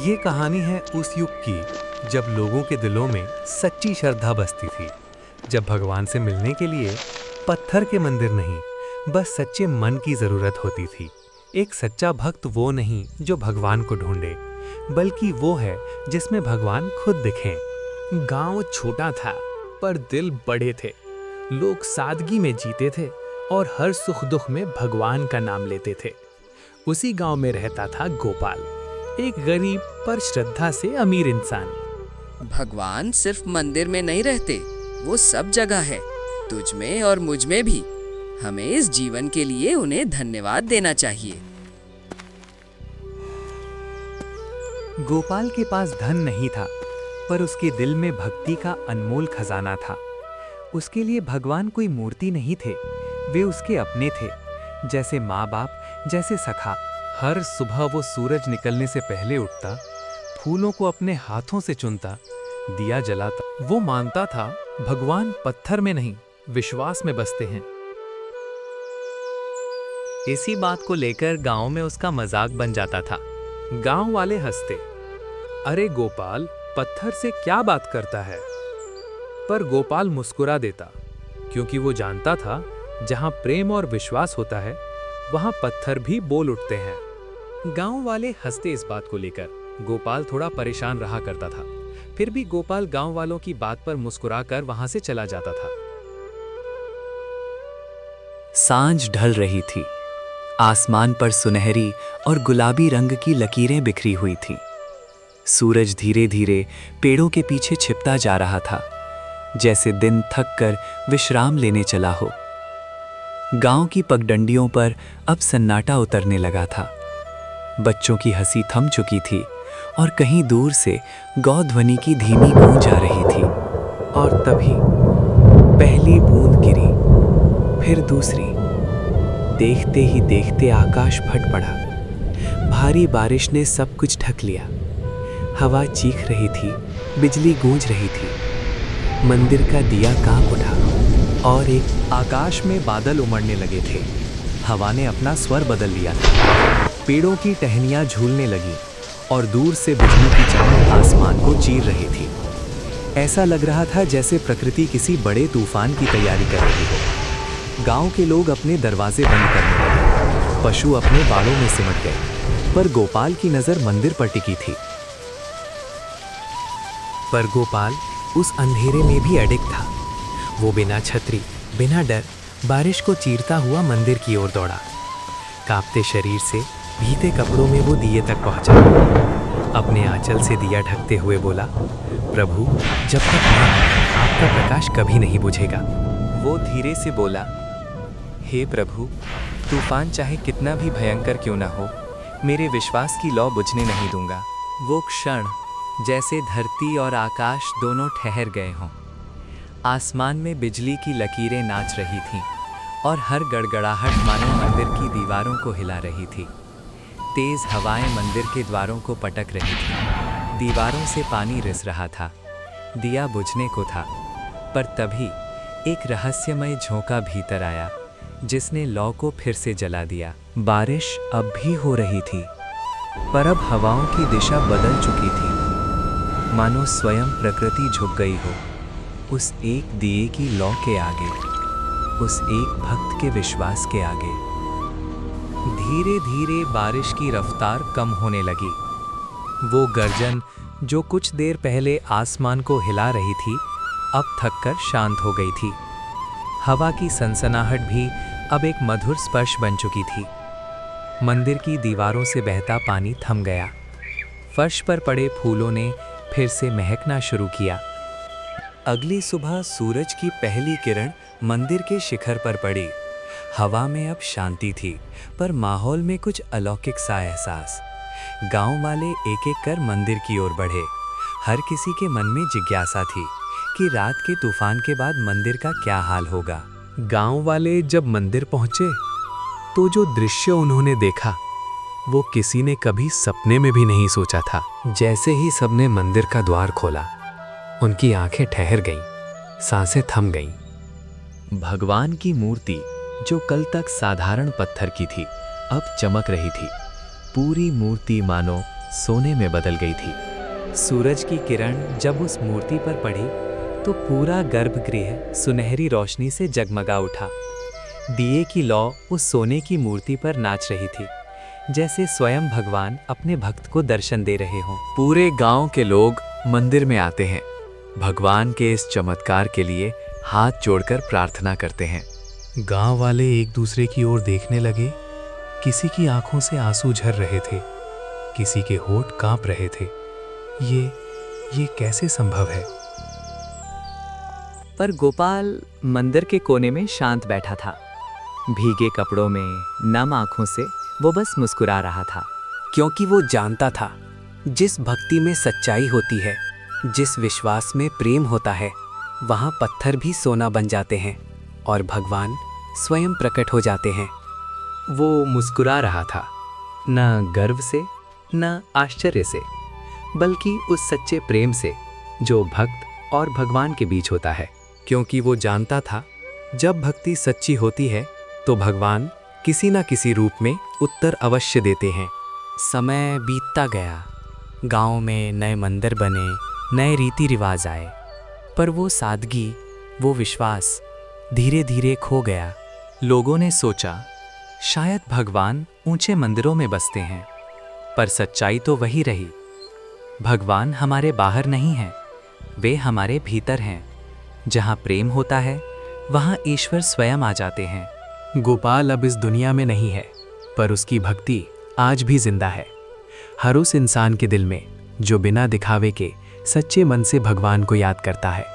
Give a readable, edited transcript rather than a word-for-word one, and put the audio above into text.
ये कहानी है उस युग की जब लोगों के दिलों में सच्ची श्रद्धा बसती थी। जब भगवान से मिलने के लिए पत्थर के मंदिर नहीं, बस सच्चे मन की जरूरत होती थी। एक सच्चा भक्त वो नहीं जो भगवान को ढूंढे, बल्कि वो है जिसमें भगवान खुद दिखें। गांव छोटा था पर दिल बड़े थे। लोग सादगी में जीते थे और हर सुख दुख में भगवान का नाम लेते थे। उसी गांव में रहता था गोपाल, एक गरीब पर श्रद्धा से अमीर इंसान। भगवान सिर्फ मंदिर में नहीं रहते, वो सब जगह है, तुझ में और मुझ में भी। हमें इस जीवन के लिए उन्हें धन्यवाद देना चाहिए। गोपाल के पास धन नहीं था, पर उसके दिल में भक्ति का अनमोल खजाना था। उसके लिए भगवान कोई मूर्ति नहीं थे, वे उसके अपने थे, जैसे माँ बाप, जैसे सखा। हर सुबह वो सूरज निकलने से पहले उठता, फूलों को अपने हाथों से चुनता, दिया जलाता। वो मानता था भगवान पत्थर में नहीं, विश्वास में बसते हैं। इसी बात को लेकर गांव में उसका मजाक बन जाता था। गांव वाले हंसते, अरे गोपाल पत्थर से क्या बात करता है। पर गोपाल मुस्कुरा देता, क्योंकि वो जानता था जहां प्रेम और विश्वास होता है वहां पत्थर भी बोल उठते हैं। गांव वाले हंसते इस बात को लेकर। गोपाल थोड़ा परेशान रहा करता था, फिर भी गोपाल गांव वालों की बात पर मुस्कुराकर वहां से चला जाता था। सांझ ढल रही थी। आसमान पर सुनहरी और गुलाबी रंग की लकीरें बिखरी हुई थीं। सूरज धीरे धीरे पेड़ों के पीछे छिपता जा रहा था, जैसे दिन थक कर विश्राम लेने चला हो। गांव की पगडंडियों पर अब सन्नाटा उतरने लगा था। बच्चों की हंसी थम चुकी थी और कहीं दूर से गौध्वनि की धीमी गूंज आ रही थी। और तभी पहली बूंद गिरी, फिर दूसरी। देखते ही देखते आकाश फट पड़ा। भारी बारिश ने सब कुछ ढक लिया। हवा चीख रही थी, बिजली गूंज रही थी। मंदिर का दिया कांप उठा और एक आकाश में बादल उमड़ने लगे थे। हवा ने अपना स्वर बदल लिया था। पेड़ों की टहनियां झूलने लगी और दूर से बिजली की चमक आसमान को चीर रही थी। ऐसा लग रहा था जैसे प्रकृति किसी बड़े तूफान की तैयारी कर रही हो। गांव के लोग अपने दरवाजे बंद करने लगे, पशु अपने बाड़ों में सिमट गए, पर गोपाल की नजर मंदिर पर टिकी थी। पर गोपाल उस अंधेरे में भी अडिग था। वो बिना छतरी, बिना डर, बारिश को चीरता हुआ मंदिर की ओर दौड़ा। कांपते शरीर से भीगे कपड़ों में वो दिए तक पहुंचा। अपने आंचल से दिया ढकते हुए बोला, प्रभु जब तक मैं हूं, आपका प्रकाश कभी नहीं बुझेगा। वो धीरे से बोला, हे प्रभु, तूफान चाहे कितना भी भयंकर क्यों ना हो, मेरे विश्वास की लौ बुझने नहीं दूंगा। वो क्षण जैसे धरती और आकाश दोनों ठहर गए हों। आसमान में बिजली की लकीरें नाच रही थीं और हर गड़गड़ाहट मानो मंदिर की दीवारों को हिला रही थी। तेज हवाएं मंदिर के द्वारों को पटक रही थीं। दीवारों से पानी रिस रहा था। दिया बुझने को था, पर तभी एक रहस्यमय झोंका भीतर आया, जिसने लौ को फिर से जला दिया। बारिश अब भी हो रही थी, पर अब हवाओं की दिशा बदल चुकी थी। मानो स्वयं प्रकृति झुक गई हो, उस एक दिए की लौ के आगे, उस एक भक्त के विश्वास के आगे। धीरे धीरे बारिश की रफ्तार कम होने लगी। वो गर्जन जो कुछ देर पहले आसमान को हिला रही थी, अब थककर शांत हो गई थी। हवा की सनसनाहट भी अब एक मधुर स्पर्श बन चुकी थी। मंदिर की दीवारों से बहता पानी थम गया। फर्श पर पड़े फूलों ने फिर से महकना शुरू किया। अगली सुबह सूरज की पहली किरण मंदिर के शिखर पर पड़ी। हवा में अब शांति थी, पर माहौल में कुछ अलौकिक सा एहसास। गांव वाले एक एक कर मंदिर की ओर बढ़े। हर किसी के मन में जिज्ञासा थी कि रात के तूफान के बाद मंदिर का क्या हाल होगा। गांव वाले जब मंदिर पहुंचे तो जो दृश्य उन्होंने देखा वो किसी ने कभी सपने में भी नहीं सोचा था। जैसे ही सबने मंदिर का द्वार खोला, उनकी आंखें ठहर गईं, सांसें थम गईं। भगवान की मूर्ति जो कल तक साधारण पत्थर की थी, अब चमक रही थी। पूरी मूर्ति मानो सोने में बदल गई थी। सूरज की किरण जब उस मूर्ति पर पड़ी तो पूरा गर्भगृह सुनहरी रोशनी से जगमगा उठा। दिए की लौ उस सोने की मूर्ति पर नाच रही थी, जैसे स्वयं भगवान अपने भक्त को दर्शन दे रहे हों। पूरे गांव के लोग मंदिर में आते हैं, भगवान के इस चमत्कार के लिए हाथ जोड़कर प्रार्थना करते हैं। गांव वाले एक दूसरे की ओर देखने लगे। किसी की आंखों से आंसू झर रहे थे, किसी के होंठ कांप रहे थे। ये कैसे संभव है? पर गोपाल मंदिर के कोने में शांत बैठा था। भीगे कपड़ों में, नम आंखों से वो बस मुस्कुरा रहा था, क्योंकि वो जानता था जिस भक्ति में सच्चाई होती है, जिस विश्वास में प्रेम होता है, वहाँ पत्थर भी सोना बन जाते हैं और भगवान स्वयं प्रकट हो जाते हैं। वो मुस्कुरा रहा था, न गर्व से न आश्चर्य से, बल्कि उस सच्चे प्रेम से जो भक्त और भगवान के बीच होता है। क्योंकि वो जानता था जब भक्ति सच्ची होती है तो भगवान किसी न किसी रूप में उत्तर अवश्य देते हैं। समय बीतता गया, गांव में नए मंदिर बने, नए रीति रिवाज आए, पर वो सादगी, वो विश्वास धीरे धीरे खो गया। लोगों ने सोचा शायद भगवान ऊंचे मंदिरों में बसते हैं, पर सच्चाई तो वही रही। भगवान हमारे बाहर नहीं हैं, वे हमारे भीतर हैं। जहाँ प्रेम होता है वहाँ ईश्वर स्वयं आ जाते हैं। गोपाल अब इस दुनिया में नहीं है, पर उसकी भक्ति आज भी जिंदा है। हर उस इंसान के दिल में जो बिना दिखावे के सच्चे मन से भगवान को याद करता है।